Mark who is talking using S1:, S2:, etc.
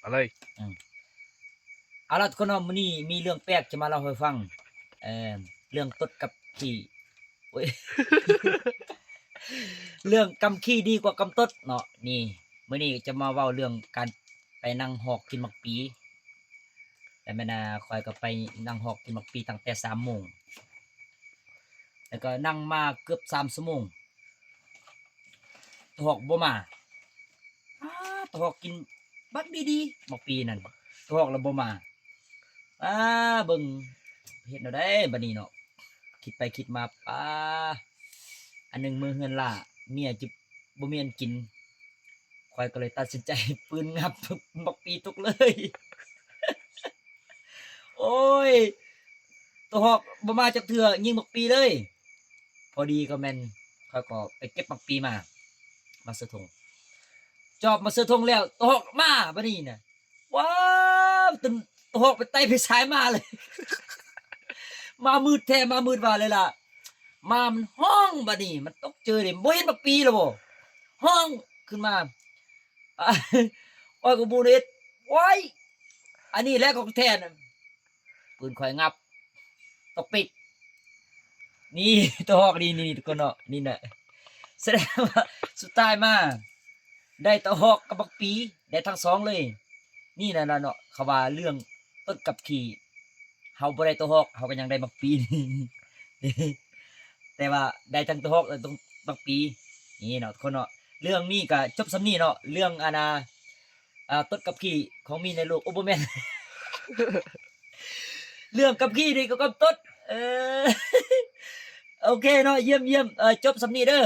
S1: มาเลย
S2: เอาล่ะทุกคนเนาะมื้อนี้มีเรื่องแปลกจะมาเล่าให้ฟังเอ่อเรื่องตดกับขี้โอ๊ย เรื่องกำขี้ดีกว่ากำตดเนาะนี่มื้อนี้จะมาเว้าเรื่องการไปนั่งหอกกินหมักปีแต่แม่นข้อยก็ไปนั่งหอกกินหมักปีตั้งแต่3โมงแล้วก็นั่งมาเกือบ3ชั่วโมงหอกบ่มาอ้าหอกกินบักดีๆหมักปีนั่นหอกแล้วบ่มาเบิ่งเฮ็ดแนวใดบัดนี้เนาะคิดไปคิดมาอันหนึงมื้อเฮือนล่าเมียจิบ่มีอันกินข้อยก็เลยตัดสินใจ ปืนงับบักปีตุกเลย โอ้ยตัวหอกบ่มาจักเทื่อยิงบักปีเลย พอดีก็แม่นข้อยก็ไปเก็บบักปีมาเสือทงจอบมาเสือทงแล้วตัวหอกมาบัดนี้น่ะว้าวตัวหอกไปไต่ไปซ้ายมาเลย มามืดแท้มามืดว่าเลยล่ะมามันห้องบัดนี้มันตกเจอเด้บ่เห็นบักปีแล้วบ่ห้องขึ้นมา อ่ะข้อยก็บ่ได้เฮ็ดโอ๊ยอันนี้แหละของแท้น่ะปืนข่อยงับตกปิกนี่ ตัวหอกนี่ทุกคนเนาะนี่น่ะแสดงว่าสุดท้ายมาได้ตัวหอกกับบักปีได้ทั้งสองเลย นี่น่ะเนาะเขาว่าเรื่องต้นกับขี่เฮาบ่ได้ตัวหอกเฮาก็ยังได้บักปีนี่ แต่ว่าได้ทั้งตัวหอกและทั้งบักปีนี่เนาะทุกคนเนาะเรื่องนี้ก็จบส่ำนี้เนาะเรื่องต้นกับขี่ของมีในโลกโอ้บ่แม่น เรื่องกับขี้นี่ก็กับต้น โอเคเนาะเยี่ยมจบสำนี้เด้อ